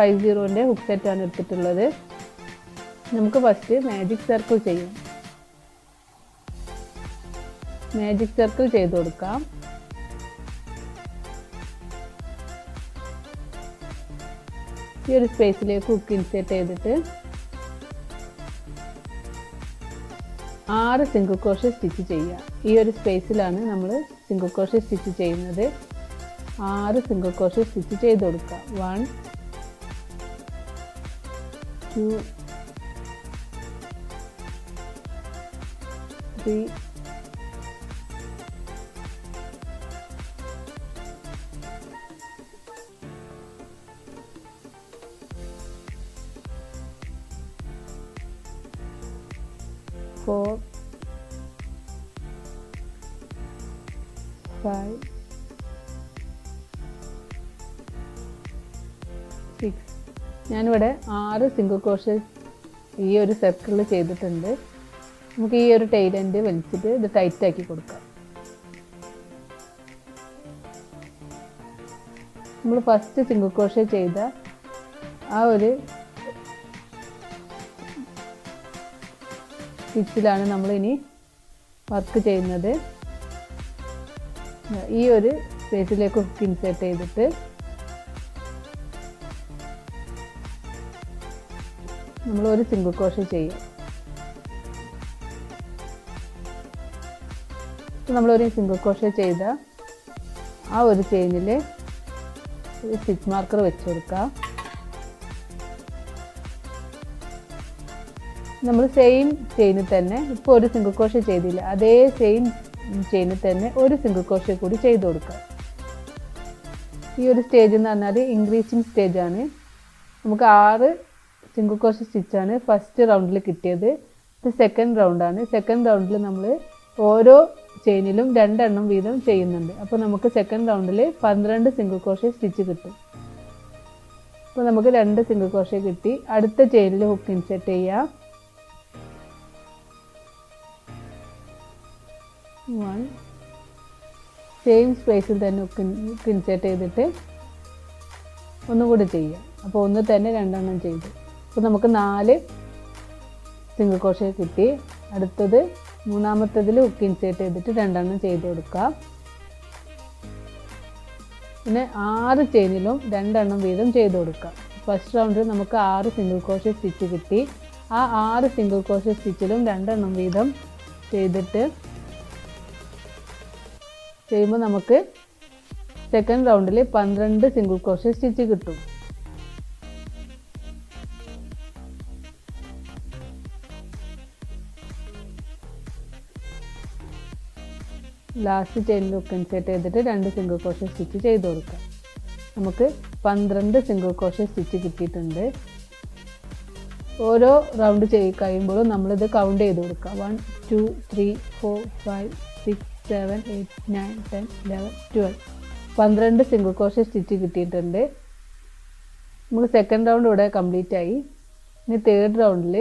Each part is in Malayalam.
50ന്റെ ഹുക്ക് സെറ്റാണ് എടുത്തിട്ടുള്ളത്. നമുക്ക് ഫസ്റ്റ് മാജിക് സർക്കിൾ ചെയ്യാം. മാജിക് സർക്കിൾ ചെയ്ത് കൊടുക്കാം. ഈ ഒരു സ്പേസിലേക്ക് ഹുക്ക് ഇൻസേർട്ട് ചെയ്തിട്ട് 6 സിംഗിൾ ക്രോഷേ സ്റ്റിച്ച് ചെയ്യുക. ഈ ഒരു സ്പേസിലാണ് നമ്മൾ സിംഗിൾ ക്രോഷേ സ്റ്റിച്ച് ചെയ്യുന്നത്. 6 സിംഗിൾ ക്രോഷേ സ്റ്റിച്ച് ചെയ്ത് കൊടുക്കുക. 1 2 3 4 5 6. ഞാനിവിടെ 6 സിംഗിൾ ക്രോഷേ ഈ ഒരു സർക്കിളിൽ ചെയ്തിട്ടുണ്ട്. നമുക്ക് ഈ ഒരു ടൈൽ എൻഡ് വലിച്ചിട്ട് ഇത് ടൈറ്റ് ആക്കി കൊടുക്കാം. നമ്മൾ ഫസ്റ്റ് സിംഗിൾ ക്രോഷേ ചെയ്ത ആ ഒരു സ്റ്റിച്ചിലാണ് നമ്മൾ ഇനി വർക്ക് ചെയ്യുന്നത്. ഈ ഒരു സ്പേസിലേക്ക് ഹുക്ക് ഇൻസേർട്ട് ചെയ്തിട്ട് നമ്മൾ ഒരു സിംഗിൾ ക്രോഷേ ചെയ്യും. നമ്മളൊരു സിംഗിൾ ക്രോഷേ ചെയ്ത ആ ഒരു ചെയിനിൽ ഒരു സ്റ്റിച്ച് മാർക്കർ വെച്ച് കൊടുക്കുക. നമ്മൾ സെയിം ചെയിനിൽ തന്നെ ഇപ്പോൾ ഒരു സിംഗിൾ ക്രോഷേ ചെയ്തില്ല, അതേ സെയിം ചെയിനിൽ തന്നെ ഒരു സിംഗിൾ ക്രോഷേ കൂടി ചെയ്ത് കൊടുക്കുക. ഈ ഒരു സ്റ്റേജ് എന്ന് പറഞ്ഞാൽ ഇൻക്രീസിങ് സ്റ്റേജാണ്. നമുക്ക് 6 സിംഗിൾ ക്രോഷേ സ്റ്റിച്ചാണ് ഫസ്റ്റ് റൗണ്ടിൽ കിട്ടിയത്. ഇത് സെക്കൻഡ് റൗണ്ടാണ്. സെക്കൻഡ് റൗണ്ടിൽ നമ്മൾ ഓരോ ചെയിനിലും 2 എണ്ണം വീതം ചെയ്യുന്നുണ്ട്. അപ്പോൾ നമുക്ക് സെക്കൻഡ് റൗണ്ടിൽ 12 സിംഗിൾ ക്രോഷേ സ്റ്റിച്ച് കിട്ടും. അപ്പോൾ നമുക്ക് 2 സിംഗിൾ ക്രോഷേ കിട്ടി. അടുത്ത ചെയിനിൽ ഹുക്ക് ഇൻസേർട്ട് ചെയ്യാം. 1 സെയിം സ്പേസിൽ തന്നെ ഹുക്ക് ഇൻസേർട്ട് ചെയ്തിട്ട് ഒന്നുകൂടി ചെയ്യാം. അപ്പോൾ ഒന്ന് തന്നെ 2 എണ്ണം ചെയ്തു. അപ്പോൾ നമുക്ക് 4 സിംഗിൾ ക്രോഷേ കിട്ടി. അടുത്തത് മൂന്നാമത്തതിൽ ഹുക്ക് ഇൻസേർട്ട് ചെയ്തിട്ട് 2 എണ്ണം ചെയ്ത് കൊടുക്കുക. പിന്നെ 6 ചെയിനിലും 2 എണ്ണം വീതം ചെയ്ത് കൊടുക്കുക. ഫസ്റ്റ് റൗണ്ടിൽ നമുക്ക് 6 സിംഗിൾ ക്രോഷേ സ്റ്റിച്ച് കിട്ടി. ആ 6 സിംഗിൾ ക്രോഷേ സ്റ്റിച്ചിലും 2 എണ്ണം വീതം ചെയ്തിട്ട് ചെയ്യുമ്പോൾ നമുക്ക് സെക്കൻഡ് റൗണ്ടിൽ 12 സിംഗിൾ ക്രോഷേ സ്റ്റിച്ച് കിട്ടും. ലാസ്റ്റ് ചെയിനിൽ ഹുക്ക് ഇൻസേർട്ട് ചെയ്തിട്ട് 2 സിംഗിൾ ക്രോഷേ സ്റ്റിച്ച് ചെയ്ത് കൊടുക്കുക. നമുക്ക് 12 സിംഗിൾ ക്രോഷേ സ്റ്റിച്ച് കിട്ടിയിട്ടുണ്ട്. ഓരോ റൗണ്ട് കഴിയുമ്പോഴും നമ്മളിത് കൗണ്ട് ചെയ്ത് കൊടുക്കുക. 1 2 3 4 5 6 7 8 9 10 11 12. 12 സിംഗിൾ ക്രോഷേ സ്റ്റിച്ച് കിട്ടിയിട്ടുണ്ട്. നമുക്ക് സെക്കൻഡ് റൗണ്ട് ഇവിടെ കംപ്ലീറ്റ് ആയി. ഇനി തേർഡ് റൗണ്ടിൽ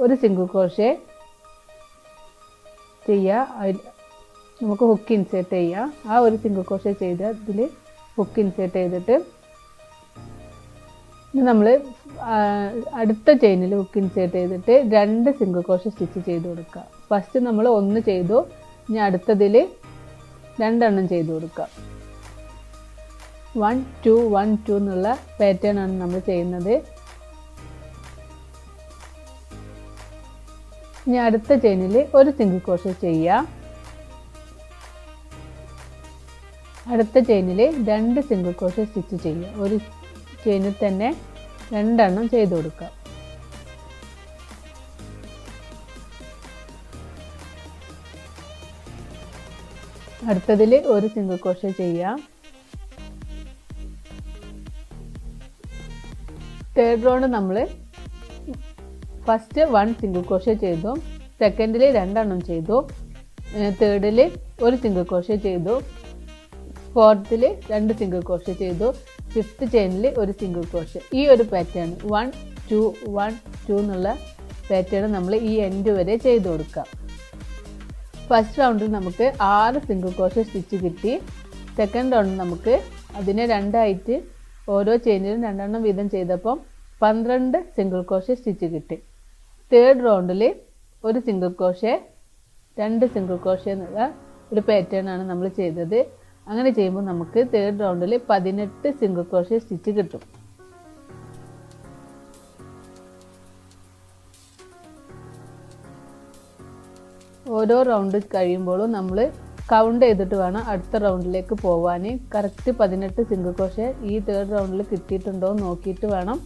ഒരു സിംഗിൾ ക്രോഷേ ചെയ്യുക. നമുക്ക് ഹുക്ക് ഇൻസേർട്ട് ചെയ്യാം. ആ ഒരു സിംഗിൾ ക്രോഷേ ചെയ്ത് ഇതിൽ ഹുക്ക് ഇൻസേർട്ട് ചെയ്തിട്ട് നമ്മൾ അടുത്ത ചെയിനിൽ ഹുക്ക് ഇൻസേർട്ട് ചെയ്തിട്ട് 2 സിംഗിൾ ക്രോഷേ സ്റ്റിച്ച് ചെയ്ത് കൊടുക്കുക. ഫസ്റ്റ് നമ്മൾ 1 ചെയ്തു, ഇനി അടുത്തതിൽ 2 എണ്ണം ചെയ്ത് കൊടുക്കുക. 1 2 1 2 എന്നുള്ള പാറ്റേൺ ആണ് നമ്മൾ ചെയ്യുന്നത്. ഇനി അടുത്ത ചെയിനിൽ ഒരു സിംഗിൾ ക്രോഷേ ചെയ്യുക. അടുത്ത ചെയിനിൽ 2 സിംഗിൾ ക്രോഷേ സ്റ്റിച്ച് ചെയ്യുക. ഒരു ചെയിനിൽ തന്നെ 2 എണ്ണം ചെയ്ത് കൊടുക്കുക. അടുത്തതിൽ ഒരു സിംഗിൾ ക്രോഷേ ചെയ്യുക. തേർഡ് റൗണ്ട് നമ്മൾ ഫസ്റ്റ് 1 സിംഗിൾ ക്രോഷേ ചെയ്തു, സെക്കൻഡിൽ 2 എണ്ണം ചെയ്തു, തേർഡിൽ ഒരു സിംഗിൾ ക്രോഷേ ചെയ്തു, ഫോർത്തിൽ 2 സിംഗിൾ ക്രോഷേ ചെയ്തു, ഫിഫ്ത്ത് ചെയിനിൽ ഒരു സിംഗിൾ ക്രോഷേ. ഈ ഒരു പാറ്റേൺ 1 2 1 2 എന്നുള്ള പാറ്റേൺ നമ്മൾ ഈ എൻഡ് വരെ ചെയ്ത് കൊടുക്കാം. ഫസ്റ്റ് റൗണ്ടിൽ നമുക്ക് 6 സിംഗിൾ ക്രോഷേ സ്റ്റിച്ച് കിട്ടി. സെക്കൻഡ് റൗണ്ടിൽ നമുക്ക് അതിനെ രണ്ടായിട്ട് ഓരോ ചെയിനിലും 2 എണ്ണം വീതം ചെയ്തപ്പോൾ 12 സിംഗിൾ ക്രോഷേ സ്റ്റിച്ച് കിട്ടി. തേർഡ് റൗണ്ടിൽ ഒരു സിംഗിൾ ക്രോഷേ 2 സിംഗിൾ ക്രോഷേ എന്നുള്ള ഒരു പാറ്റേൺ ആണ് നമ്മൾ ചെയ്തത്. അങ്ങനെ ചെയ്യുമ്പോൾ നമുക്ക് തേർഡ് റൗണ്ടിൽ 18 സിംഗിൾ ക്രോഷേ സ്റ്റിച്ച് കിട്ടും. ഓരോ റൗണ്ട് കഴിയുമ്പോഴും നമ്മൾ കൗണ്ട് ചെയ്തിട്ട് വേണം അടുത്ത റൗണ്ടിലേക്ക് പോവാൻ. കറക്റ്റ് 18 സിംഗിൾ ക്രോഷേ ഈ തേർഡ് റൗണ്ടിൽ കിട്ടിയിട്ടുണ്ടോ എന്ന് നോക്കിയിട്ട് വേണം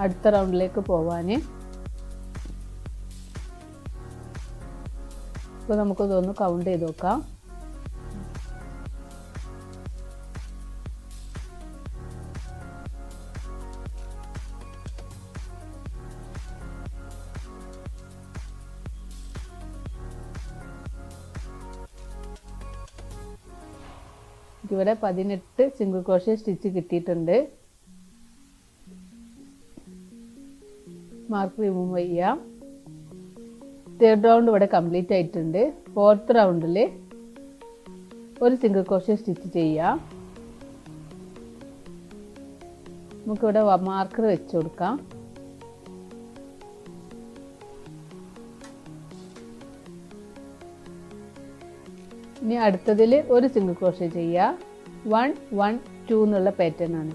അടുത്ത റൗണ്ടിലേക്ക് പോവാൻ. ഇപ്പോൾ നമുക്കിതൊന്ന് കൗണ്ട് ചെയ്ത് നോക്കാം. ഇവിടെ 18 സിംഗിൾ ക്രോഷേ സ്റ്റിച്ച് കിട്ടിയിട്ടുണ്ട്. മാർക്ക് റിമൂവ് ചെയ്യാം. തേർഡ് റൗണ്ട് ഇവിടെ കംപ്ലീറ്റ് ആയിട്ടുണ്ട്. ഫോർത്ത് റൗണ്ടിൽ ഒരു സിംഗിൾ ക്രോഷേ സ്റ്റിച്ച് ചെയ്യാം. നമുക്കിവിടെ മാർക്കർ വെച്ച് കൊടുക്കാം. ഇനി അടുത്തതിൽ ഒരു സിംഗിൾ ക്രോഷേ ചെയ്യുക. 1 1 2 എന്നുള്ള പാറ്റേൺ ആണ്.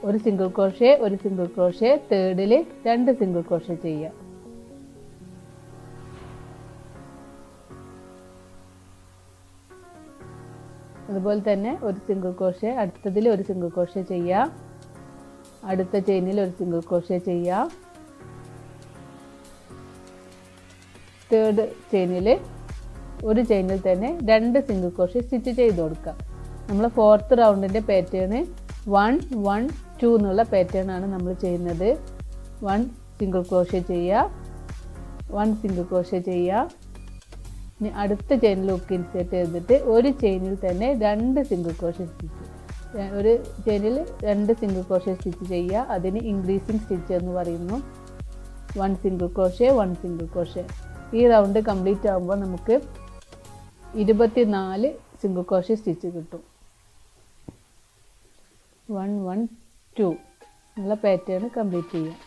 ഒരു സിംഗിൾ ക്രോഷേ ഒരു സിംഗിൾ ക്രോഷേ, തേർഡിൽ 2 സിംഗിൾ ക്രോഷേ ചെയ്യുക. അതുപോലെ തന്നെ ഒരു സിംഗിൾ ക്രോഷേ, അടുത്തതിൽ ഒരു സിംഗിൾ ക്രോഷേ ചെയ്യുക. അടുത്ത ചെയിനിൽ ഒരു സിംഗിൾ ക്രോഷേ ചെയ്യുക. തേർഡ് ചെയിനിൽ ഒരു ചെയിനിൽ തന്നെ 2 സിംഗിൾ ക്രോഷേ സ്റ്റിച്ച് ചെയ്ത് കൊടുക്കുക. നമ്മൾ ഫോർത്ത് റൗണ്ടിൻ്റെ പാറ്റേൺ 1 1 2 എന്നുള്ള പാറ്റേൺ ആണ് നമ്മൾ ചെയ്യുന്നത്. 1 സിംഗിൾ ക്രോഷേ ചെയ്യുക, 1 സിംഗിൾ ക്രോഷേ ചെയ്യുക. ഇനി അടുത്ത ചെയിനിൽ ഹുക്ക് ഇൻസേർട്ട് ചെയ്തിട്ട് ഒരു ചെയിനിൽ തന്നെ 2 സിംഗിൾ ക്രോഷേ സ്റ്റിച്ച്, ഒരു ചെയിനിൽ 2 സിംഗിൾ ക്രോഷേ സ്റ്റിച്ച് ചെയ്യുക. അതിന് ഇൻക്രീസിങ് സ്റ്റിച്ച് എന്ന് പറയുന്നു. 1 സിംഗിൾ ക്രോഷേ 1 സിംഗിൾ ക്രോഷേ. ഈ റൗണ്ട് കംപ്ലീറ്റ് ആകുമ്പോൾ നമുക്ക് 24 സിംഗിൾ ക്രോഷേ സ്റ്റിച്ച് കിട്ടും. 1 1 2 എന്നുള്ള പാറ്റേൺ കംപ്ലീറ്റ് ചെയ്യാം.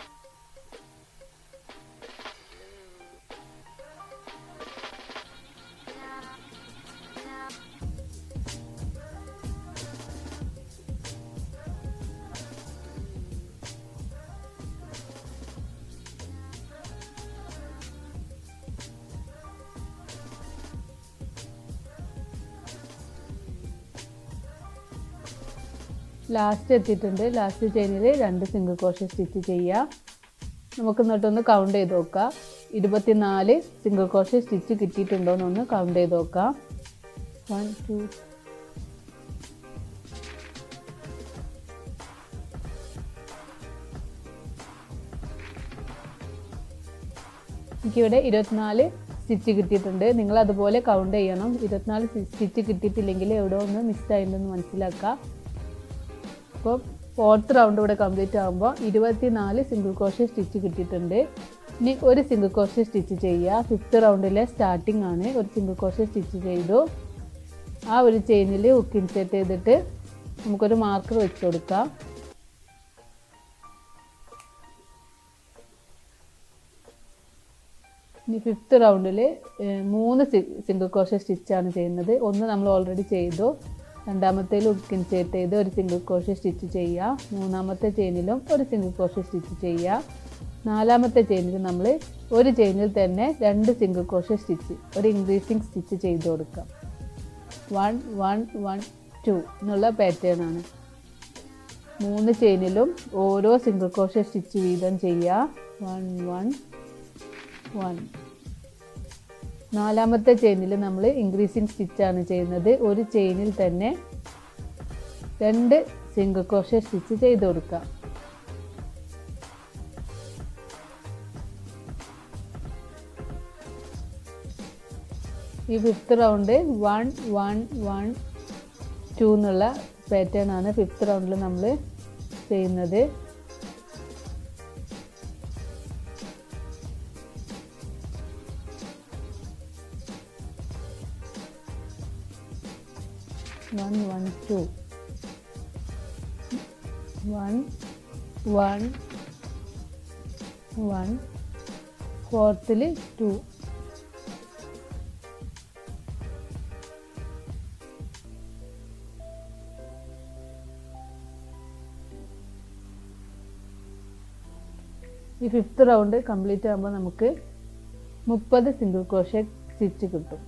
ലാസ്റ്റ് എത്തിയിട്ടുണ്ട്. ലാസ്റ്റ് ചെയിനിൽ 2 സിംഗിൾ ക്രോഷേ സ്റ്റിച്ച് ചെയ്യുക. നമുക്ക് എന്നിട്ടൊന്ന് കൗണ്ട് ചെയ്ത് നോക്കാം. 24 സിംഗിൾ ക്രോഷേ സ്റ്റിച്ച് കിട്ടിയിട്ടുണ്ടോ എന്നൊന്ന് കൗണ്ട് ചെയ്ത് നോക്കാം. 1 2 എനിക്കിവിടെ 24 സ്റ്റിച്ച് കിട്ടിയിട്ടുണ്ട്. നിങ്ങൾ അതുപോലെ കൗണ്ട് ചെയ്യണം. 24 സ്റ്റിച്ച് കിട്ടിയിട്ടില്ലെങ്കിൽ എവിടെ ഒന്ന് മിസ്സായിട്ടുണ്ടെന്ന് മനസ്സിലാക്കാം. അപ്പോൾ ഫോർത്ത് റൗണ്ട് ഇവിടെ കംപ്ലീറ്റ് ആകുമ്പോൾ 24 സിംഗിൾ ക്രോഷേ സ്റ്റിച്ച് കിട്ടിയിട്ടുണ്ട്. ഇനി ഒരു സിംഗിൾ ക്രോഷേ സ്റ്റിച്ച് ചെയ്യുക. ഫിഫ്ത്ത് റൗണ്ടിലെ സ്റ്റാർട്ടിംഗ് ആണ്. ഒരു സിംഗിൾ ക്രോഷേ സ്റ്റിച്ച് ചെയ്തു. ആ ഒരു ചെയിനിൽ ഹുക്ക് ഇൻസേർട്ട് ചെയ്തിട്ട് നമുക്കൊരു മാർക്കർ വെച്ച് കൊടുക്കാം. ഇനി ഫിഫ്ത്ത് റൗണ്ടിൽ 3 സിംഗിൾ ക്രോഷേ സ്റ്റിച്ചാണ് ചെയ്യുന്നത്. ഒന്ന് നമ്മൾ ഓൾറെഡി ചെയ്തു. രണ്ടാമത്തേൽ ഹുക്ക് ഇൻസേർട്ട് ചെയ്ത് ഒരു സിംഗിൾ ക്രോഷേ സ്റ്റിച്ച് ചെയ്യുക. മൂന്നാമത്തെ ചെയിനിലും ഒരു സിംഗിൾ ക്രോഷേ സ്റ്റിച്ച് ചെയ്യുക. നാലാമത്തെ ചെയിനിൽ നമ്മൾ ഒരു ചെയിനിൽ തന്നെ 2 സിംഗിൾ ക്രോഷേ സ്റ്റിച്ച്, ഒരു ഇൻക്രീസിങ് സ്റ്റിച്ച് ചെയ്ത് കൊടുക്കാം. 1 1 1 2 എന്നുള്ള പാറ്റേൺ ആണ്. 3 ചെയിനിലും ഓരോ സിംഗിൾ ക്രോഷേ സ്റ്റിച്ച് വീതം ചെയ്യുക. 1 1 1. നാലാമത്തെ ചെയിനിൽ നമ്മൾ ഇൻക്രീസിങ് സ്റ്റിച്ചാണ് ചെയ്യുന്നത്. ഒരു ചെയിനിൽ തന്നെ 2 സിംഗിൾ ക്രോഷേ സ്റ്റിച്ച് ചെയ്ത് കൊടുക്കുക. ഈ ഫിഫ്ത്ത് റൗണ്ട് 1 1 1 2 എന്നുള്ള പാറ്റേൺ ആണ് ഫിഫ്ത്ത് റൗണ്ടിൽ നമ്മൾ ചെയ്യുന്നത്. 1 1 1 ഫോർത്തിൽ 2 ഈ ഫിഫ്ത്ത് റൗണ്ട് കംപ്ലീറ്റ് ആകുമ്പോൾ നമുക്ക് 30 സിംഗിൾ ക്രോഷേ സ്റ്റിച്ച് കിട്ടും.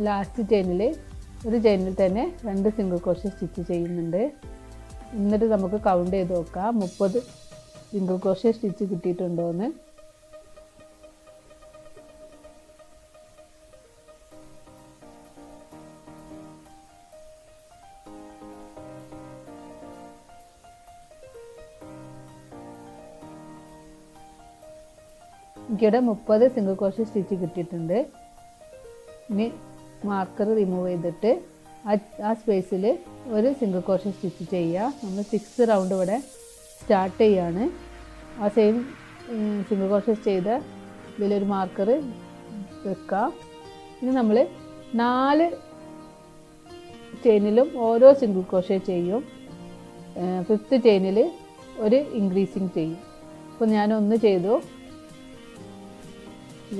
ലാസ്റ്റ് ചെയിനിൽ ഒരു ചെയിനിൽ തന്നെ 2 സിംഗിൾ ക്രോഷേ സ്റ്റിച്ച് ചെയ്യുന്നുണ്ട്. എന്നിട്ട് നമുക്ക് കൗണ്ട് ചെയ്ത് നോക്കാം 30 സിംഗിൾ ക്രോഷേ സ്റ്റിച്ച് കിട്ടിയിട്ടുണ്ടോ എന്ന്. എനിക്കിവിടെ 30 സിംഗിൾ ക്രോഷേ സ്റ്റിച്ച് കിട്ടിയിട്ടുണ്ട്. ഇനി മാർക്കർ റിമൂവ് ചെയ്തിട്ട് ആ സ്പേസിൽ ഒരു സിംഗിൾ ക്രോഷേ സ്റ്റിച്ച് ചെയ്യുക. നമ്മൾ 6th റൗണ്ട് ഇവിടെ സ്റ്റാർട്ട് ചെയ്യാണ്. ആ സെയിം സിംഗിൾ ക്രോഷേ ചെയ്ത ഇതിലൊരു മാർക്കർ വെക്കുക. ഇനി നമ്മൾ 4 ചെയിനിലും ഓരോ സിംഗിൾ ക്രോഷേ ചെയ്യും. 5th ചെയിനിൽ ഒരു ഇൻക്രീസിങ് ചെയ്യും. അപ്പോൾ ഞാനൊന്ന് ചെയ്തു,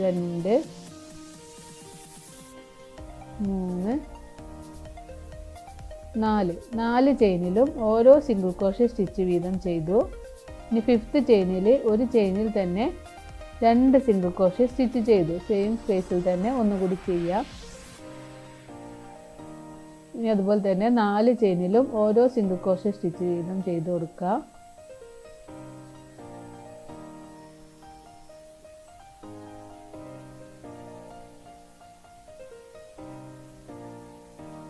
2 3 4 ചെയിനിലും ഓരോ സിംഗിൾ ക്രോഷേ സ്റ്റിച്ച് വീതം ചെയ്തു. ഇനി 5th ചെയിനിൽ ഒരു ചെയിനിൽ തന്നെ 2 സിംഗിൾ ക്രോഷേ സ്റ്റിച്ച് ചെയ്തു. സെയിം സ്പേസിൽ തന്നെ ഒന്നുകൂടി ചെയ്യാം. ഇനി അതുപോലെ തന്നെ 4 ചെയിനിലും ഓരോ സിംഗിൾ ക്രോഷേ സ്റ്റിച്ച് വീതം ചെയ്ത് കൊടുക്കുക.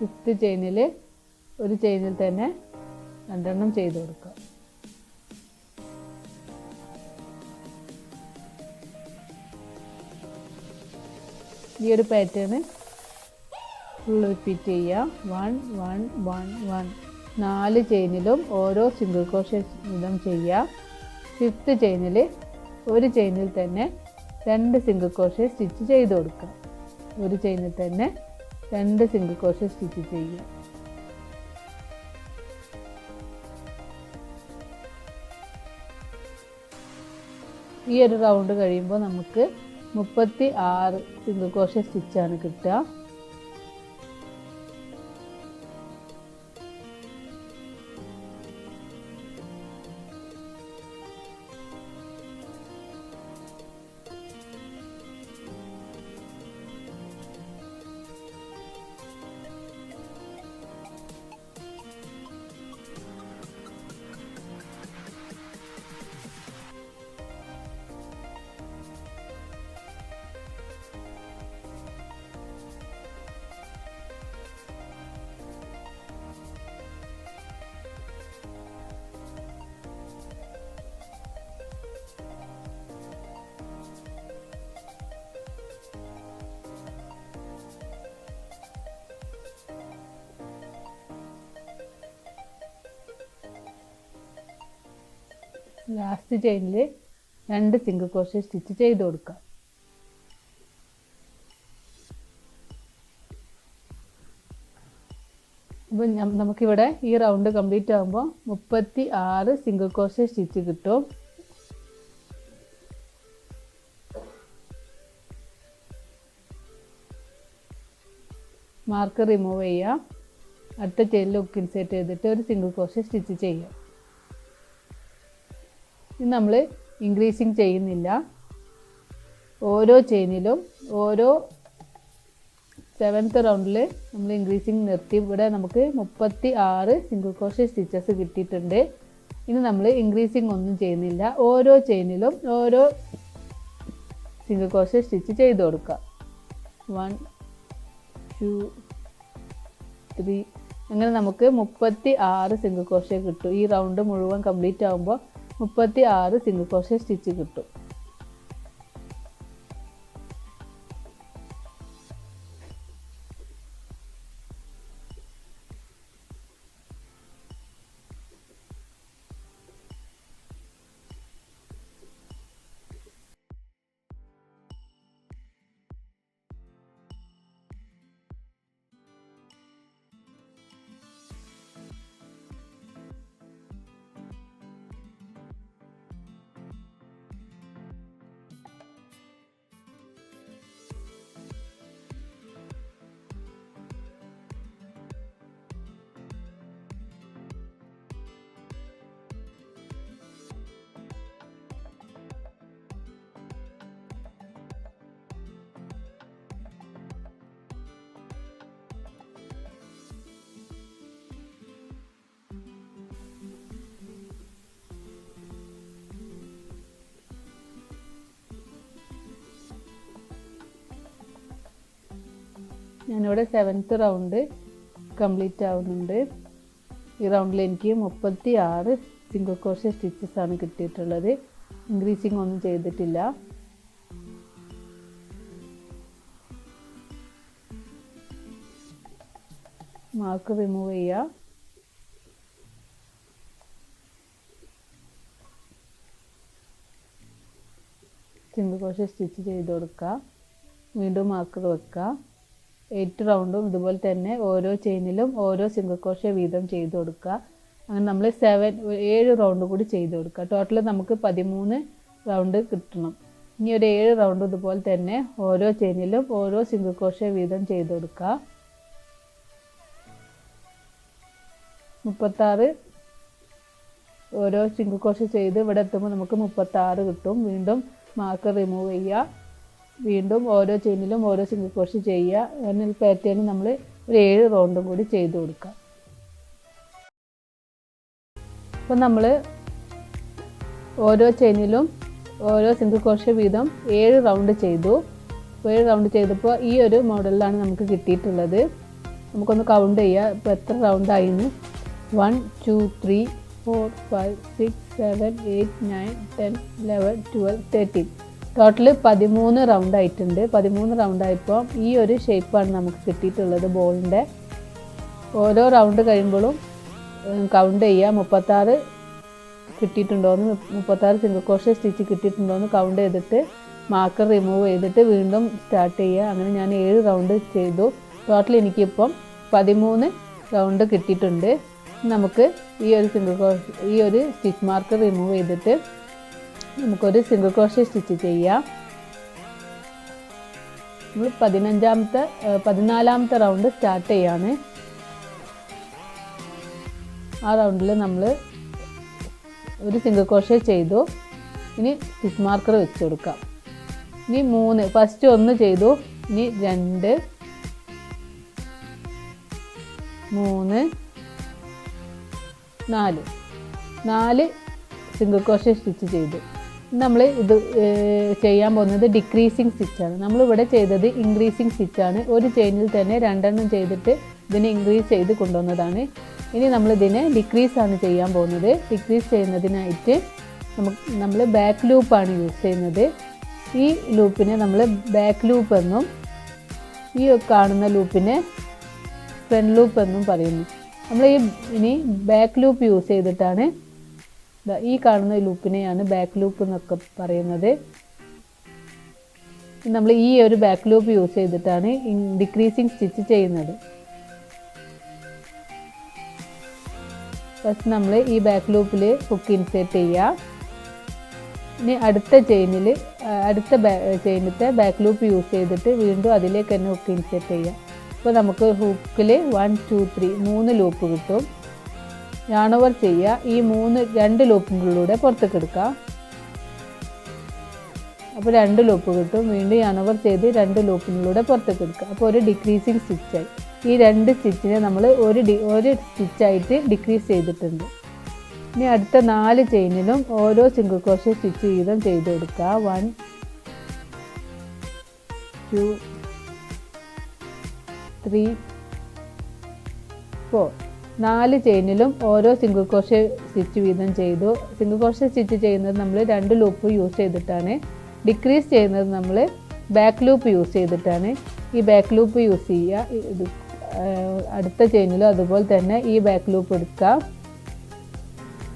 ഫിഫ്ത്ത് ചെയിനിൽ ഒരു ചെയിനിൽ തന്നെ 2 ചെയ്ത് കൊടുക്കുക. ഈ ഒരു പാറ്റേൺ ഫുൾ റിപ്പീറ്റ് ചെയ്യുക. 1 1 1 1 4 ചെയിനിലും ഓരോ സിംഗിൾ ക്രോഷേ വീതം ചെയ്യുക. 5th ചെയിനിൽ ഒരു ചെയിനിൽ തന്നെ 2 സിംഗിൾ ക്രോഷേ സ്റ്റിച്ച് ചെയ്ത് കൊടുക്കുക. ഒരു ചെയിനിൽ തന്നെ 2 സിംഗിൾ ക്രോഷേ സ്റ്റിച്ച് ചെയ്യുക. ഈ ഒരു റൗണ്ട് കഴിയുമ്പോൾ നമുക്ക് 36 സിംഗിൾ ക്രോഷേ സ്റ്റിച്ചാണ് കിട്ടുക. ലാസ്റ്റ് ചെയിനിൽ 2 സിംഗിൾ ക്രോഷേ സ്റ്റിച്ച് ചെയ്ത് കൊടുക്കുക. അപ്പോൾ നമുക്കിവിടെ ഈ റൗണ്ട് കംപ്ലീറ്റ് ആകുമ്പോൾ 36 സിംഗിൾ ക്രോഷേ സ്റ്റിച്ച് കിട്ടും. മാർക്ക് റിമൂവ് ചെയ്യുക. അടുത്ത ചെയിനിൽ ഹുക്ക് ഇൻസേർട്ട് ചെയ്തിട്ട് ഒരു സിംഗിൾ ക്രോഷേ സ്റ്റിച്ച് ചെയ്യുക. ഇനി നമ്മൾ ഇൻക്രീസിങ് ചെയ്യുന്നില്ല. ഓരോ ചെയിനിലും ഓരോ 7th റൗണ്ടിൽ നമ്മൾ ഇൻക്രീസിങ് നിർത്തി. ഇവിടെ നമുക്ക് 36 സിംഗിൾ ക്രോഷേ സ്റ്റിച്ചസ് കിട്ടിയിട്ടുണ്ട്. ഇനി നമ്മൾ ഇൻക്രീസിങ് ഒന്നും ചെയ്യുന്നില്ല. ഓരോ ചെയിനിലും ഓരോ സിംഗിൾ ക്രോഷേ സ്റ്റിച്ച് ചെയ്ത് കൊടുക്കുക. 1 2 3 അങ്ങനെ നമുക്ക് 36 സിംഗിൾ ക്രോഷേ കിട്ടും. ഈ റൗണ്ട് മുഴുവൻ കംപ്ലീറ്റ് ആകുമ്പോൾ 36 സിംഗിൾ ക്രോഷേ സ്റ്റിച്ച് കിട്ടും. ഞാനിവിടെ 7th റൗണ്ട് കംപ്ലീറ്റ് ആവുന്നുണ്ട്. ഈ റൗണ്ടിൽ എനിക്ക് 36 സിംഗിൾ ക്രോഷേ സ്റ്റിച്ചസ് ആണ് കിട്ടിയിട്ടുള്ളത്. ഇൻക്രീസിങ് ഒന്നും ചെയ്തിട്ടില്ല. മാർക്ക് റിമൂവ് ചെയ്യുക. സിംഗിൾ ക്രോഷേ സ്റ്റിച്ച് ചെയ്ത് കൊടുക്കുക. വീണ്ടും മാർക്കർ വെക്കുക. 8 റൗണ്ടും ഇതുപോലെ തന്നെ ഓരോ ചെയിനിലും ഓരോ സിംഗിൾ ക്രോഷേ വീതം ചെയ്ത് കൊടുക്കുക. അങ്ങനെ നമ്മൾ 7 റൗണ്ട് കൂടി ചെയ്ത് കൊടുക്കുക. ടോട്ടൽ നമുക്ക് 13 റൗണ്ട് കിട്ടണം. ഇനി ഒരു 7 റൗണ്ട് ഇതുപോലെ തന്നെ ഓരോ ചെയിനിലും ഓരോ സിംഗിൾ ക്രോഷേ വീതം ചെയ്ത് കൊടുക്കുക. 36 ഓരോ സിംഗിൾ ക്രോഷേ ചെയ്ത് ഇവിടെ എത്തുമ്പോൾ നമുക്ക് 36 കിട്ടും. വീണ്ടും മാർക്കർ റിമൂവ് ചെയ്യുക. വീണ്ടും ഓരോ ചെയിനിലും ഓരോ സിംഗിൾ ക്രോഷേ ചെയ്യുക. അങ്ങനെ പാറ്റേൺ നമ്മൾ ഒരു 7 റൗണ്ടും കൂടി ചെയ്ത് കൊടുക്കുക. അപ്പോൾ നമ്മൾ ഓരോ ചെയിനിലും ഓരോ സിംഗിൾ ക്രോഷേ വീതം 7 റൗണ്ട് ചെയ്തു. 7 റൗണ്ട് ചെയ്തപ്പോൾ ഈ ഒരു മോഡലിലാണ് നമുക്ക് കിട്ടിയിട്ടുള്ളത്. നമുക്കൊന്ന് കൗണ്ട് ചെയ്യുക ഇപ്പോൾ എത്ര റൗണ്ട് ആയിന്ന്. 1 2 3 4 5 6 7 8 9 10 11 12 13 ടോട്ടൽ 13 റൗണ്ട് ആയിട്ടുണ്ട്. 13 റൗണ്ട് ആയപ്പോൾ ഈ ഒരു ഷേപ്പാണ് നമുക്ക് കിട്ടിയിട്ടുള്ളത് ബോളിൻ്റെ. ഓരോ റൗണ്ട് കഴിയുമ്പോഴും കൗണ്ട് ചെയ്യുക. 36 കിട്ടിയിട്ടുണ്ടോയെന്ന്, 36 സിംഗിൾ ക്രോഷേ സ്റ്റിച്ച് കിട്ടിയിട്ടുണ്ടോയെന്ന് കൗണ്ട് ചെയ്തിട്ട് മാർക്കർ റിമൂവ് ചെയ്തിട്ട് വീണ്ടും സ്റ്റാർട്ട് ചെയ്യുക. അങ്ങനെ ഞാൻ 7 റൗണ്ട് ചെയ്തു. ടോട്ടൽ എനിക്കിപ്പം 13 റൗണ്ട് കിട്ടിയിട്ടുണ്ട്. നമുക്ക് ഈ ഒരു സ്റ്റിച്ച് മാർക്കർ റിമൂവ് ചെയ്തിട്ട് നമുക്കൊരു സിംഗിൾ ക്രോഷേ സ്റ്റിച്ച് ചെയ്യാം. നമ്മൾ 14ാമത്തെ റൗണ്ട് സ്റ്റാർട്ട് ചെയ്യാണ്. ആ റൗണ്ടിൽ നമ്മൾ ഒരു സിംഗിൾ ക്രോഷേ ചെയ്തു. ഇനി സ്റ്റിച്ച് മാർക്കർ വെച്ച് കൊടുക്കാം. ഇനി 3 ഫസ്റ്റ് 1 ചെയ്തു. ഇനി 2 3 4 സിംഗിൾ ക്രോഷേ സ്റ്റിച്ച് ചെയ്തു. നമ്മൾ ഇത് ചെയ്യാൻ പോകുന്നത് ഡിക്രീസിങ് സ്റ്റിച്ചാണ്. നമ്മളിവിടെ ചെയ്തത് ഇൻക്രീസിങ് സ്റ്റിച്ചാണ്. ഒരു ചെയിനിൽ തന്നെ 2 എണ്ണം ചെയ്തിട്ട് ഇതിനെ ഇൻക്രീസ് ചെയ്ത് കൊണ്ടുവന്നതാണ്. ഇനി നമ്മളിതിനെ ഡിക്രീസാണ് ചെയ്യാൻ പോകുന്നത്. ഡിക്രീസ് ചെയ്യുന്നതിനായിട്ട് നമ്മൾ ബാക്ക് ലൂപ്പാണ് യൂസ് ചെയ്യുന്നത്. ഈ ലൂപ്പിനെ നമ്മൾ ബാക്ക് ലൂപ്പ് എന്നും ഈ കാണുന്ന ലൂപ്പിനെ ഫ്രണ്ട് ലൂപ്പ് എന്നും പറയുന്നു. നമ്മൾ ഇനി ബാക്ക് ലൂപ്പ് യൂസ് ചെയ്തിട്ടാണ്, ഈ കാണുന്ന ലൂപ്പിനെയാണ് ബാക്ക് ലൂപ്പ് എന്നൊക്കെ പറയുന്നത്. നമ്മൾ ഈ ഒരു ബാക്ക് ലൂപ്പ് യൂസ് ചെയ്തിട്ടാണ് ഡിക്രീസിങ് സ്റ്റിച്ച് ചെയ്യുന്നത്. ഫസ്റ്റ് നമ്മൾ ഈ ബാക്ക് ലൂപ്പിൽ ഹുക്ക് ഇൻസേർട്ട് ചെയ്യുക. ഇനി അടുത്ത ചെയിനത്തെ ബാക്ക് ലൂപ്പ് യൂസ് ചെയ്തിട്ട് വീണ്ടും അതിലേക്ക് തന്നെ ഹുക്ക് ഇൻസേർട്ട് ചെയ്യുക. അപ്പോൾ നമുക്ക് ഹുക്കിൽ 1 2 3 3 ലൂപ്പ് കിട്ടും. യാൺ ഓവർ ചെയ്യുക. ഈ 2 ലൂപ്പിനുള്ളിലൂടെ പുറത്തേക്ക് എടുക്കുക. അപ്പോൾ 2 ലൂപ്പ് കിട്ടും. വീണ്ടും യാൺ ഓവർ ചെയ്ത് 2 ലൂപ്പിനുള്ളിലൂടെ പുറത്തേക്ക് എടുക്കുക. അപ്പോൾ ഒരു ഡിക്രീസിങ് സ്റ്റിച്ചായി. ഈ 2 സ്റ്റിച്ചിനെ നമ്മൾ ഒരു സ്റ്റിച്ചായിട്ട് ഡിക്രീസ് ചെയ്തിട്ടുണ്ട്. ഇനി അടുത്ത 4 ചെയിനിലും ഓരോ സിംഗിൾ ക്രോഷേ സ്റ്റിച്ച് വീതം ചെയ്ത് കൊടുക്കുക. 1 2 3 4 4 ചെയിനിലും ഓരോ സിംഗിൾ ക്രോഷേ സ്റ്റിച്ച് വീതം ചെയ്തു. സിംഗിൾ ക്രോഷേ സ്റ്റിച്ച് ചെയ്യുന്നത് നമ്മൾ 2 ലൂപ്പ് യൂസ് ചെയ്തിട്ടാണ്. ഡിക്രീസ് ചെയ്യുന്നത് നമ്മൾ ബാക്ക് ലൂപ്പ് യൂസ് ചെയ്തിട്ടാണ്. ഈ ബാക്ക് ലൂപ്പ് യൂസ് ചെയ്യുക. അടുത്ത ചെയിനിലും അതുപോലെ തന്നെ ഈ ബാക്ക് ലൂപ്പ് എടുക്കുക.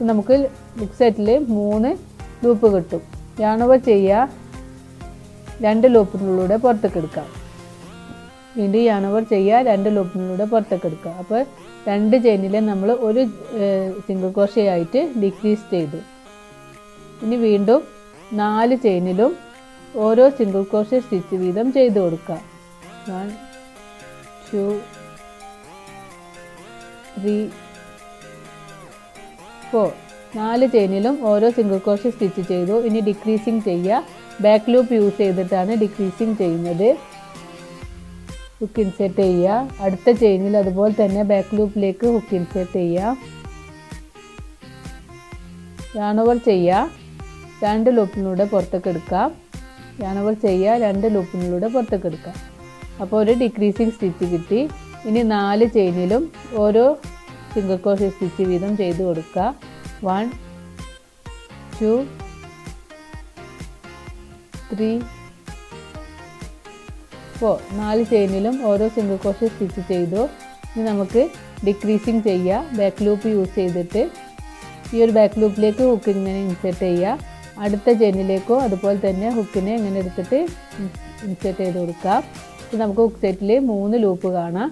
നമുക്ക് ഹുക്ക് സെറ്റിൽ 3 ലൂപ്പ് കിട്ടും. യാൺ ഓവർ ചെയ്യുക. 2 ലൂപ്പിനുള്ളിലൂടെ പുറത്തേക്ക് എടുക്കാം. വീണ്ടും യാൺ ഓവർ ചെയ്യുക. 2 ലൂപ്പിനുള്ളിലൂടെ പുറത്തേക്ക് എടുക്കുക. അപ്പോൾ 2 ചെയിനിലെ നമ്മൾ ഒരു സിംഗിൾ ക്രോഷേ ആയിട്ട് ഡിക്രീസ് ചെയ്തു. ഇനി വീണ്ടും 4 ചെയിനിലും ഓരോ സിംഗിൾ ക്രോഷേ സ്റ്റിച്ച് വീതം ചെയ്ത് കൊടുക്കുക. 1 2 3 4 4 ചെയിനിലും ഓരോ സിംഗിൾ ക്രോഷേ സ്റ്റിച്ച് ചെയ്തു. ഇനി ഡിക്രീസിങ് ചെയ്യുക. ബാക്ക് ലൂപ്പ് യൂസ് ചെയ്തിട്ടാണ് ഡിക്രീസിങ് ചെയ്യുന്നത്. ഹുക്ക് ഇൻസേർട്ട് ചെയ്യുക. അടുത്ത ചെയിനിൽ അതുപോലെ തന്നെ ബാക്ക് ലൂപ്പിലേക്ക് ഹുക്ക് ഇൻസേർട്ട് ചെയ്യുക. യാൺ ഓവർ ചെയ്യുക. 2 ലൂപ്പിലൂടെ പുറത്തേക്ക് എടുക്കാം. യാൺ ഓവർ ചെയ്യുക. 2 ലൂപ്പിലൂടെ പുറത്തേക്ക് എടുക്കാം. അപ്പോൾ ഒരു ഡിക്രീസിങ് സ്റ്റിച്ച് കിട്ടി. ഇനി 4 ചെയിനിലും ഓരോ സിംഗിൾ ക്രോഷേ സ്റ്റിച്ച് വീതം ചെയ്ത് കൊടുക്കുക. 1 2 3 4 4 ചെയിനിലും ഓരോ സിംഗിൾ ക്രോഷേ സ്റ്റിച്ച് ചെയ്തു. ഇനി നമുക്ക് ഡിക്രീസിങ് ചെയ്യുക. ബാക്ക് ലൂപ്പ് യൂസ് ചെയ്തിട്ട് ഈ ഒരു ബാക്ക് ലൂപ്പിലേക്ക് ഹുക്ക് ഇങ്ങനെ ഇൻസേർട്ട് ചെയ്യുക. അടുത്ത ചെയിനിലേക്കോ അതുപോലെ തന്നെ ഹുക്കിനെ ഇങ്ങനെ എടുത്തിട്ട് ഇൻസേർട്ട് ചെയ്ത് കൊടുക്കുക. ഇത് നമുക്ക് ഹുക്ക് സെറ്റിൽ 3 ലൂപ്പ് കാണാം.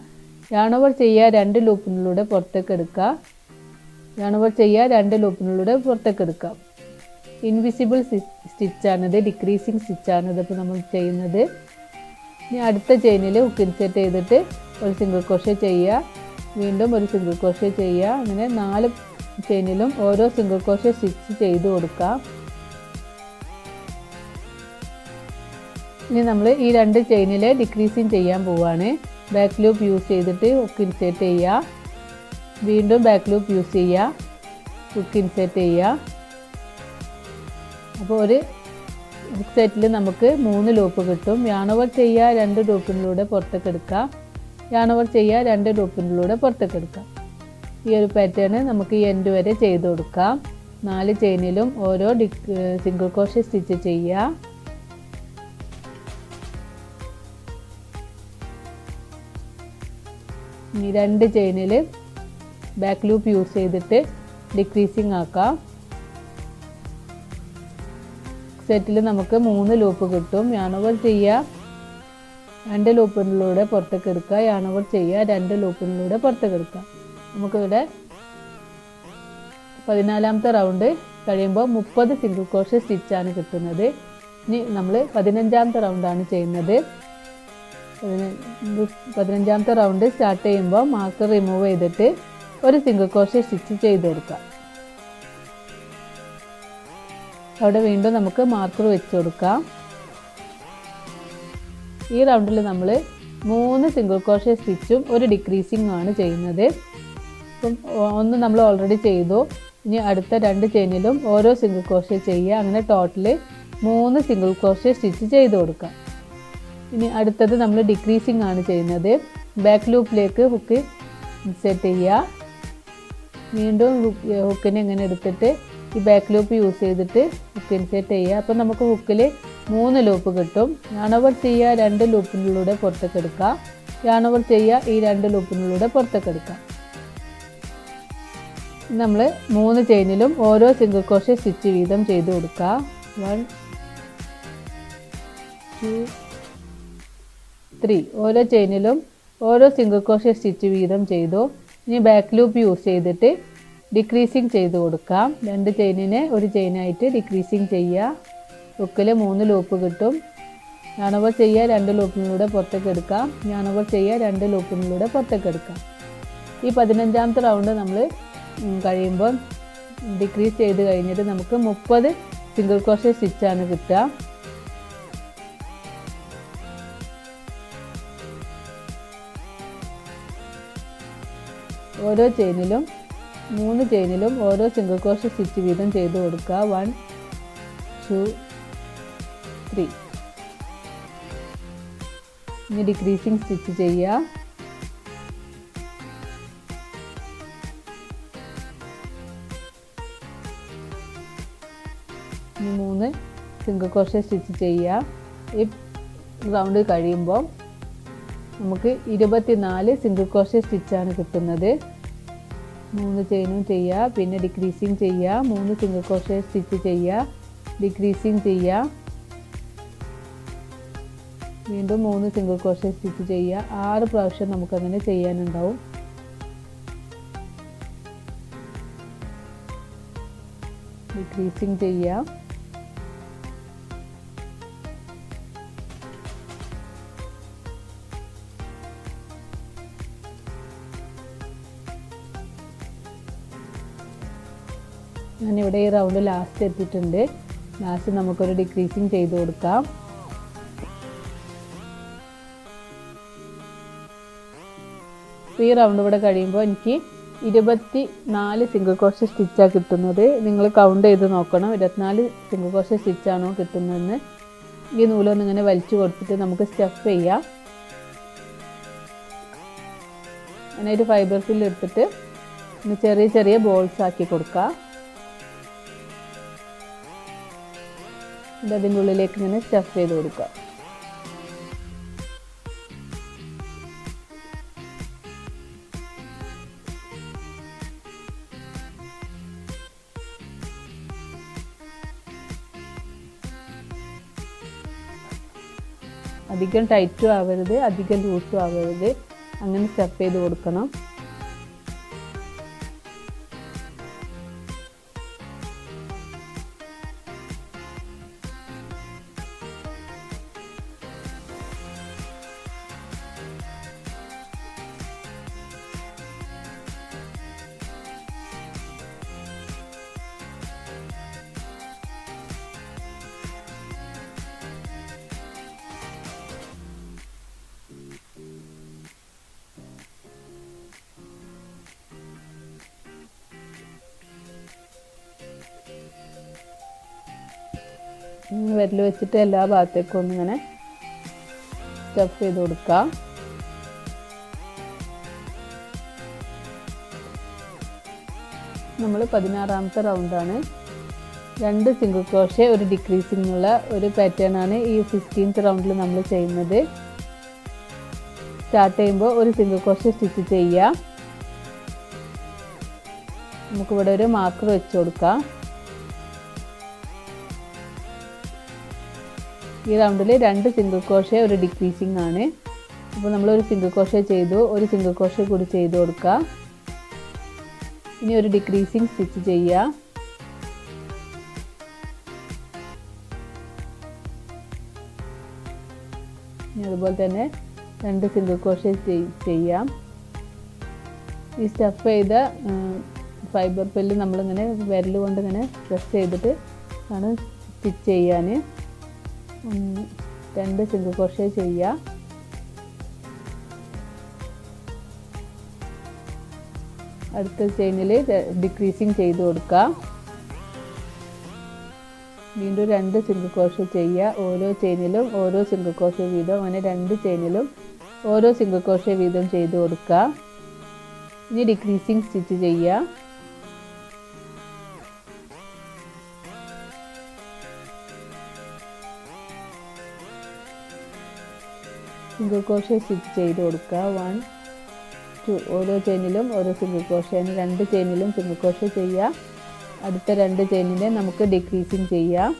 യാൺ ഓവർ ചെയ്യുക. 2 ലൂപ്പിനുള്ളിലൂടെ പുറത്തേക്ക് എടുക്കുക. യാൺ ഓവർ ചെയ്യുക. 2 ലൂപ്പിനുള്ളിലൂടെ പുറത്തേക്ക് എടുക്കുക. ഇൻവിസിബിൾ സ്റ്റിച്ചാണിത്. ഡിക്രീസിങ് സ്റ്റിച്ചാണിത് ഇപ്പോൾ നമ്മൾ ചെയ്യുന്നത്. ഇനി അടുത്ത ചെയിനിൽ ഹുക്ക് ഇൻസേർട്ട് ചെയ്തിട്ട് ഒരു സിംഗിൾ ക്രോഷേ ചെയ്യുക. വീണ്ടും ഒരു സിംഗിൾ ക്രോഷേ ചെയ്യുക. അങ്ങനെ 4 ചെയിനിലും ഓരോ സിംഗിൾ ക്രോഷേ സ്റ്റിച്ച് ചെയ്ത് കൊടുക്കുക. ഇനി നമ്മൾ ഈ 2 ചെയിനിൽ ഡിക്രീസിങ് ചെയ്യാൻ പോവുകയാണ്. ബാക്ക് ലൂപ്പ് യൂസ് ചെയ്തിട്ട് ഹുക്ക് ഇൻസേർട്ട് ചെയ്യുക. വീണ്ടും ബാക്ക് ലൂപ്പ് യൂസ് ചെയ്യുക. ഹുക്ക് ഇൻസേർട്ട് ചെയ്യുക. അപ്പോൾ ഒരു ഹുക്ക് സെറ്റിൽ നമുക്ക് 3 ലൂപ്പ് കിട്ടും. യാൺ ഓവർ ചെയ്യുക. 2 ലൂപ്പിനുള്ളിലൂടെ പുറത്തേക്ക് എടുക്കുക. യാൺ ഓവർ ചെയ്യുക. 2 ലൂപ്പിനുള്ളിലൂടെ പുറത്തേക്ക് എടുക്കുക. ഈ ഒരു പാറ്റേൺ നമുക്ക് ഈ എൻഡ് വരെ ചെയ്ത് കൊടുക്കാം. 4 ചെയിനിലും ഓരോ സിംഗിൾ ക്രോഷേ സ്റ്റിച്ച് ചെയ്യുക. ഇനി 2 ചെയിനിൽ ബാക്ക് ലൂപ്പ് യൂസ് ചെയ്തിട്ട് ഡിക്രീസിങ് ആക്കാം. സെറ്റിൽ നമുക്ക് 3 ലൂപ്പ് കിട്ടും. യാൺ ഓവർ ചെയ്യുക. 2 ലൂപ്പിനുള്ളിലൂടെ പുറത്തേക്ക് എടുക്കുക. യാൺ ഓവർ ചെയ്യുക. 2 ലൂപ്പിനുള്ളിലൂടെ പുറത്തേക്ക് എടുക്കുക. നമുക്കിവിടെ 14ാമത്തെ റൗണ്ട് കഴിയുമ്പോൾ 30 സിംഗിൾ ക്രോഷേ സ്റ്റിച്ചാണ് കിട്ടുന്നത്. ഇനി നമ്മൾ 15ാമത്തെ റൗണ്ടാണ് ചെയ്യുന്നത്. 15ാമത്തെ റൗണ്ട് സ്റ്റാർട്ട് ചെയ്യുമ്പോൾ മാർക്കർ റിമൂവ് ചെയ്തിട്ട് ഒരു സിംഗിൾ ക്രോഷേ സ്റ്റിച്ച് ചെയ്ത് കൊടുക്കുക. അവിടെ വീണ്ടും നമുക്ക് മാർക്കർ വെച്ച് കൊടുക്കാം. ഈ റൗണ്ടിൽ നമ്മൾ 3 സിംഗിൾ ക്രോഷേ സ്റ്റിച്ചും ഒരു ഡിക്രീസിങ് ആണ് ചെയ്യുന്നത്. അപ്പം ഒന്ന് നമ്മൾ ഓൾറെഡി ചെയ്തു. ഇനി അടുത്ത 2 ചെയിനിലും ഓരോ സിംഗിൾ ക്രോഷേ ചെയ്യുക. അങ്ങനെ ടോട്ടൽ 3 സിംഗിൾ ക്രോഷേ സ്റ്റിച്ച് ചെയ്ത് കൊടുക്കാം. ഇനി അടുത്തത് നമ്മൾ ഡിക്രീസിങ് ആണ് ചെയ്യുന്നത്. ബാക്ക് ലൂപ്പിലേക്ക് ഹുക്ക് ഇൻസേർട്ട് ചെയ്യുക. വീണ്ടും ഹുക്കിനെ ഇങ്ങനെ എടുത്തിട്ട് ഈ ബാക്ക് ലൂപ്പ് യൂസ് ചെയ്തിട്ട് ഹുക്ക് ഇൻസേർട്ട് ചെയ്യുക. അപ്പോൾ നമുക്ക് ഹുക്കിൽ 3 ലൂപ്പ് കിട്ടും. യാൺ ഓവർ ചെയ്യുക. 2 ലൂപ്പിനുള്ളിലൂടെ പുറത്തേക്ക് എടുക്കുക. യാൺ ഓവർ ചെയ്യുക. ഈ 2 ലൂപ്പിനുള്ളിലൂടെ പുറത്തേക്ക് എടുക്കുക. നമ്മൾ 3 ചെയിനിലും ഓരോ സിംഗിൾ ക്രോഷേ സ്റ്റിച്ച് വീതം ചെയ്ത് കൊടുക്കുക. 1 2 3 ഓരോ ചെയിനിലും ഓരോ സിംഗിൾ ക്രോഷേ സ്റ്റിച്ച് വീതം ചെയ്തു. ഇനി ബാക്ക് ലൂപ്പ് യൂസ് ചെയ്തിട്ട് ഡിക്രീസിങ് ചെയ്ത് കൊടുക്കാം. 2 ചെയിനിനെ ഒരു ചെയിനായിട്ട് ഡിക്രീസിങ് ചെയ്യുക. ഹുക്കിൽ 3 ലൂപ്പ് കിട്ടും. yarn over ചെയ്യുക, 2 ലൂപ്പിലൂടെ പുറത്തേക്ക് എടുക്കാം. yarn over ചെയ്യുക, 2 ലൂപ്പിലൂടെ പുറത്തേക്ക് എടുക്കാം. ഈ 15ാമത്തെ റൗണ്ട് നമ്മൾ കഴിയുമ്പോൾ ഡിക്രീസ് ചെയ്ത് കഴിഞ്ഞിട്ട് നമുക്ക് 30 സിംഗിൾ ക്രോഷേ സ്റ്റിച്ചാണ് കിട്ടുക. ഓരോ ചെയിനിലും 3 ചെയിനിലും ഓരോ സിംഗിൾ ക്രോഷേ സ്റ്റിച്ച് വീതം ചെയ്ത് കൊടുക്കുക. 1 2 3. ഇനി ഡിക്രീസിങ് സ്റ്റിച്ച് ചെയ്യുക. ഇനി 3 സിംഗിൾ ക്രോഷേ സ്റ്റിച്ച് ചെയ്യുക. ഈ റൗണ്ട് കഴിയുമ്പോൾ നമുക്ക് 24 സിംഗിൾ ക്രോഷേ സ്റ്റിച്ചാണ് കിട്ടുന്നത്. 3 ചെയിനും ചെയ്യുക, പിന്നെ ഡിക്രീസിങ് ചെയ്യുക, 3 സിംഗിൾ ക്രോഷേ സ്റ്റിച്ച് ചെയ്യുക, ഡിക്രീസിങ് ചെയ്യുക, വീണ്ടും 3 സിംഗിൾ ക്രോഷേ സ്റ്റിച്ച് ചെയ്യുക. 6 പ്രാവശ്യം നമുക്കങ്ങനെ ചെയ്യാനുണ്ടാവും. ഡിക്രീസിങ് ചെയ്യുക. ഞാനിവിടെ ഈ റൗണ്ട് ലാസ്റ്റ് എത്തിയിട്ടുണ്ട്. ലാസ്റ്റ് നമുക്കൊരു ഡിക്രീസിങ് ചെയ്ത് കൊടുക്കാം. ഈ റൗണ്ട് ഇവിടെ കഴിയുമ്പോൾ എനിക്ക് 24 സിംഗിൾ ക്രോഷേ സ്റ്റിച്ചാണ് കിട്ടുന്നത്. നിങ്ങൾ കൗണ്ട് ചെയ്ത് നോക്കണം 24 സിംഗിൾ ക്രോഷേ സ്റ്റിച്ചാണോ കിട്ടുന്നതെന്ന്. ഈ നൂലൊന്ന് ഇങ്ങനെ വലിച്ചു കൊടുത്തിട്ട് നമുക്ക് സ്റ്റഫ് ചെയ്യാം. അങ്ങനെ ഒരു ഫൈബർ ഫില്ല് എടുത്തിട്ട് ചെറിയ ചെറിയ ബോൾസ് ആക്കി കൊടുക്കുക. അതിൻ്റെ ഉള്ളിലേക്ക് ഇങ്ങനെ സ്റ്റഫ് ചെയ്ത് കൊടുക്കുക. അധികം ടൈറ്റും ആവരുത്, അധികം ലൂസും ആവരുത്. അങ്ങനെ സ്റ്റഫ് ചെയ്ത് കൊടുക്കണം. വിരൽ വെച്ചിട്ട് എല്ലാ ഭാഗത്തേക്കും ഒന്നിങ്ങനെ സ്റ്റഫ് ചെയ്ത് കൊടുക്കാം. നമ്മൾ 16ാമത്തെ റൗണ്ടാണ്. 2 സിംഗിൾ ക്രോഷേ ഒരു ഡിക്രീസിംഗ് ഉള്ള ഒരു പാറ്റേൺ ആണ് ഈ 16th റൗണ്ടിൽ നമ്മൾ ചെയ്യുന്നത്. സ്റ്റാർട്ട് ചെയ്യുമ്പോൾ ഒരു സിംഗിൾ ക്രോഷേ സ്റ്റിച്ച് ചെയ്യുക. നമുക്കിവിടെ ഒരു മാർക്കർ വെച്ച് കൊടുക്കാം. ഈ റൗണ്ടിൽ 2 സിംഗിൾ ക്രോഷേ ഒരു ഡിക്രീസിംഗ് ആണ്. അപ്പോൾ നമ്മളൊരു സിംഗിൾ ക്രോഷേ ചെയ്തു, ഒരു സിംഗിൾ ക്രോഷേ കൂടി ചെയ്ത് കൊടുക്കുക. ഇനി ഒരു ഡിക്രീസിംഗ് സ്റ്റിച്ച് ചെയ്യുക. ഇനി അതുപോലെ തന്നെ 2 സിംഗിൾ ക്രോഷേ ചെയ്യാം. ഈ സ്റ്റഫ് ചെയ്ത ഫൈബർ പെല്ല് നമ്മളിങ്ങനെ വിരൽ കൊണ്ട് ഇങ്ങനെ പ്രസ് ചെയ്തിട്ട് ആണ് സ്റ്റിച്ച് ചെയ്യാൻ. 2 സിംഗിൾ ക്രോഷേ ചെയ്യുക. അടുത്ത ചെയിനിൽ ഡിക്രീസിങ് ചെയ്ത് കൊടുക്കുക. വീണ്ടും 2 സിംഗിൾ ക്രോഷേ ചെയ്യുക. ഓരോ ചെയിനിലും ഓരോ സിംഗിൾ ക്രോഷേ വീതം, അങ്ങനെ 2 ചെയിനിലും ഓരോ സിംഗിൾ ക്രോഷേ വീതം ചെയ്ത് കൊടുക്കുക. ഇനി ഡിക്രീസിങ് സ്റ്റിച്ച് ചെയ്യുക. സിംഗിൾ ക്രോഷേ സ്റ്റിച്ച് ചെയ്ത് കൊടുക്കുക. 1 2 ഓരോ ചെയിനിലും ഓരോ സിംഗിൾ ക്രോഷേ, 2 ചെയിനിലും സിംഗിൾ ക്രോഷേ ചെയ്യുക. അടുത്ത 2 ചെയിനിനെ നമുക്ക് ഡിക്രീസിങ് ചെയ്യാം.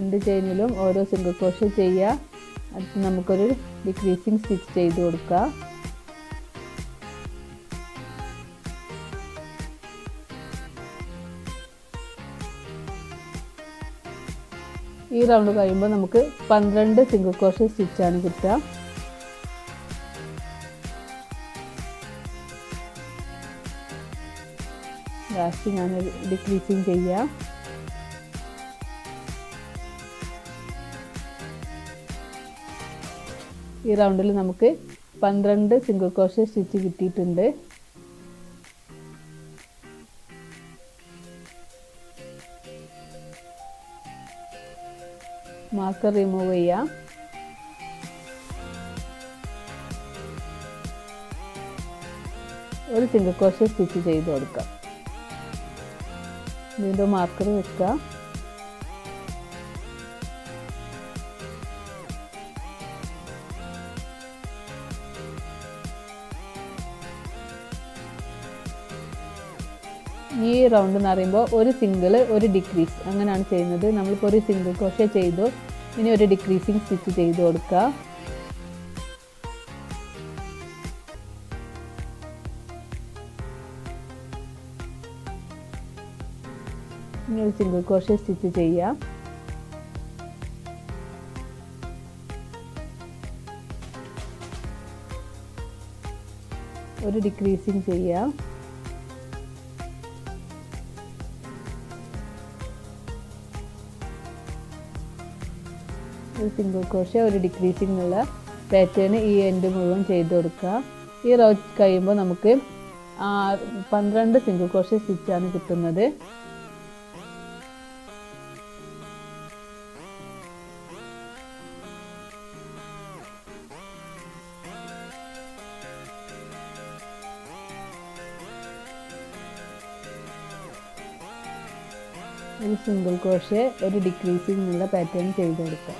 രണ്ട് ചെയിനിലും ഓരോ സിംഗിൾ ക്രോഷ്യ ചെയ്യുക. അത് നമുക്കൊരു ഡിക്രീസിങ് സ്റ്റിച്ച് ചെയ്ത് കൊടുക്കുക. ഈ റൗണ്ട് കഴിയുമ്പോൾ നമുക്ക് 12 സിംഗിൾ ക്രോഷ്യ സ്റ്റിച്ചാണ് കിട്ടുക. ലാസ്റ്റ് ഞാൻ ഡിക്രീസിങ് ചെയ്യാം. ഈ റൗണ്ടിൽ നമുക്ക് 12 സിംഗിൾ ക്രോഷ്യ സ്റ്റിച്ച് കിട്ടിയിട്ടുണ്ട്. മാർക്കർ റിമൂവ് ചെയ്യാം. ഒരു സിംഗിൾ ക്രോഷ്യ സ്റ്റിച്ച് ചെയ്ത് കൊടുക്കാം. വീണ്ടും മാർക്കർ വെക്കുക. ഈ റൗണ്ട് എന്ന് പറയുമ്പോൾ ഒരു സിംഗിൾ ഒരു ഡിക്രീസ് അങ്ങനെയാണ് ചെയ്യുന്നത്. നമ്മളിപ്പോൾ ഒരു സിംഗിൾ ക്രോഷ്യ ചെയ്തു, ഇനി ഒരു ഡിക്രീസിങ് സ്റ്റിച്ച് ചെയ്ത് കൊടുക്കുക. ഇനി ഒരു സിംഗിൾ ക്രോഷ്യ സ്റ്റിച്ച് ചെയ്യാം. ഒരു ഡിക്രീസിങ് ചെയ്യാം. ഒരു സിംഗിൾ ക്രോഷ്യ ഒരു ഡിക്രീസിങ് ഉള്ള പാറ്റേൺ ഈ എൻഡ് മുഴുവൻ ചെയ്ത് കൊടുക്കുക. ഈ റൗ കഴിയുമ്പോൾ നമുക്ക് 12 സിംഗിൾ ക്രോഷ്യ സ്റ്റിച്ചാണ് കിട്ടുന്നത്. ഒരു സിംഗിൾ ക്രോഷ്യ ഒരു ഡിക്രീസിങ് ഉള്ള പാറ്റേൺ ചെയ്ത് കൊടുക്കുക.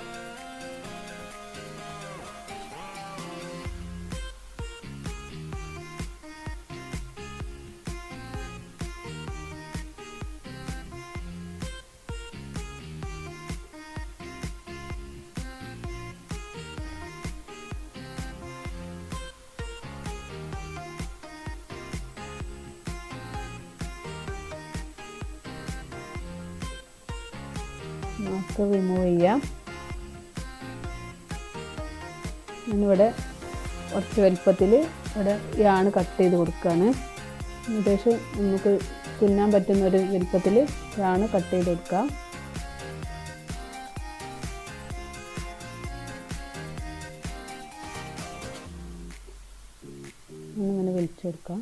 മാസ്ക് റിമൂവ് ചെയ്യാം. ഞാനിവിടെ കുറച്ച് വലുപ്പത്തിൽ ഇവിടെ യാണ് കട്ട് ചെയ്ത് കൊടുക്കുകയാണ്. ഏകദേശം നമുക്ക് തുന്നാൻ പറ്റുന്ന ഒരു വലുപ്പത്തിൽ യാണ് കട്ട് ചെയ്ത് കൊടുക്കാം. അങ്ങനെ വലിച്ചെടുക്കാം.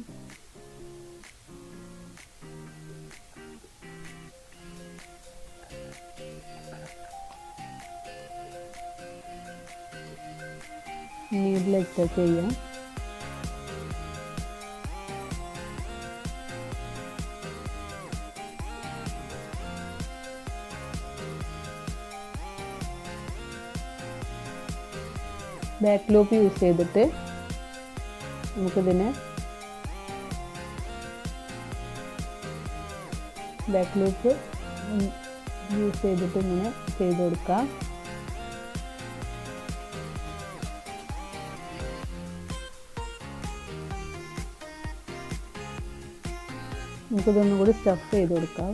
നീഡിൽ അറ്റാച്ച് ചെയ്യാം. ബാക്ക് ലൂപ്പ് യൂസ് ചെയ്തിട്ട് നമുക്കിതിനെ ബാക്ക് ലൂപ്പ് യൂസ് ചെയ്തിട്ട് ഇങ്ങനെ ചെയ്ത് കൊടുക്കാം. നമുക്കിതൊന്നും കൂടി സ്റ്റഫ് ചെയ്ത് കൊടുക്കാം.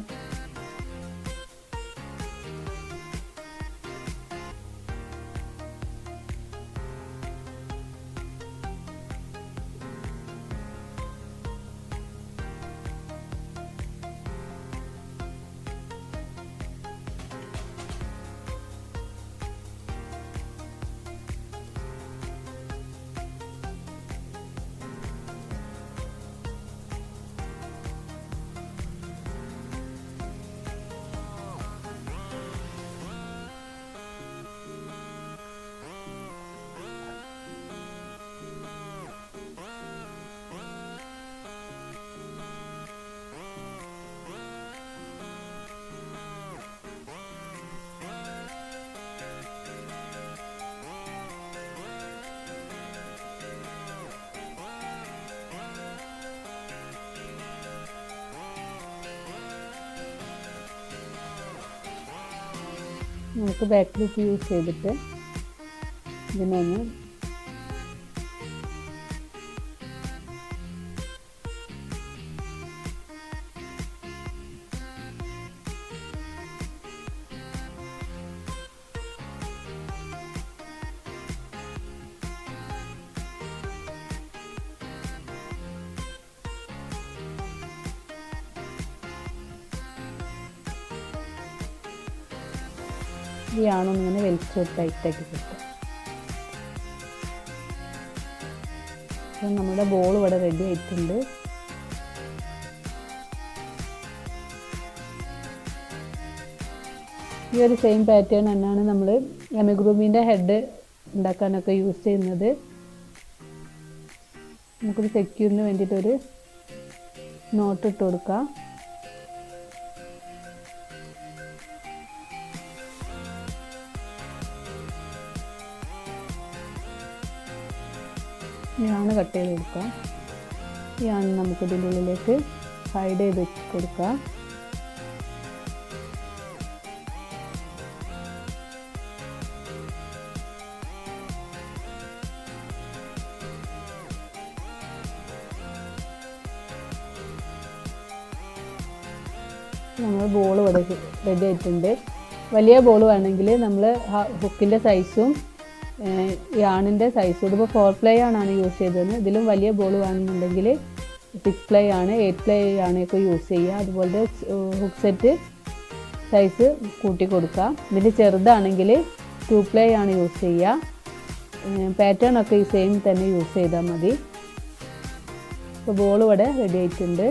നമുക്ക് ബാക്ക് ലൂപ്പ് യൂസ് ചെയ്തിട്ട് ഇതിനൊന്ന് ഈ ആണൊന്നിങ്ങനെ വലിച്ച് ടൈറ്റാക്കി കിട്ടും. അപ്പം നമ്മുടെ ബോൾ ഇവിടെ റെഡി ആയിട്ടുണ്ട്. ഈ ഒരു സെയിം പാറ്റേൺ തന്നെയാണ് നമ്മൾ അമിഗ്രൂമിൻ്റെ ഹെഡ് ഉണ്ടാക്കാനൊക്കെ യൂസ് ചെയ്യുന്നത്. നമുക്കൊരു സെക്യൂരിന് വേണ്ടിയിട്ടൊരു നോട്ട് ഇട്ട് കൊടുക്കാം. യാണ് കട്ട് ചെയ്ത് കൊടുക്കാം. യാണ് നമുക്ക് ഇതിൻ്റെ ഉള്ളിലേക്ക് ഹൈഡ് ചെയ്ത് വെച്ച് കൊടുക്കാം. നമ്മൾ ബോൾ ഇവിടെ റെഡി ആയിട്ടുണ്ട്. വലിയ ബോൾ വേണമെങ്കിൽ നമ്മൾ ഹുക്കിൻ്റെ സൈസും യാണിൻ്റെ സൈസും ഇതിപ്പോൾ 4 പ്ലേ ആണ് യൂസ് ചെയ്തത്. ഇതിലും വലിയ ബോൾ വേണമെന്നുണ്ടെങ്കിൽ 6 പ്ലേ ആണ്, 8 പ്ലേ ആണൊക്കെ യൂസ് ചെയ്യുക. അതുപോലെ ഹുക്ക് സെറ്റ് സൈസ് കൂട്ടി കൊടുക്കുക. ഇതിൽ ചെറുതാണെങ്കിൽ 2 പ്ലേ ആണ് യൂസ് ചെയ്യുക. പാറ്റേൺ ഒക്കെ ഈ സെയിം തന്നെ യൂസ് ചെയ്താൽ മതി. ഇപ്പോൾ ബോൾ ഇവിടെ റെഡി ആയിട്ടുണ്ട്.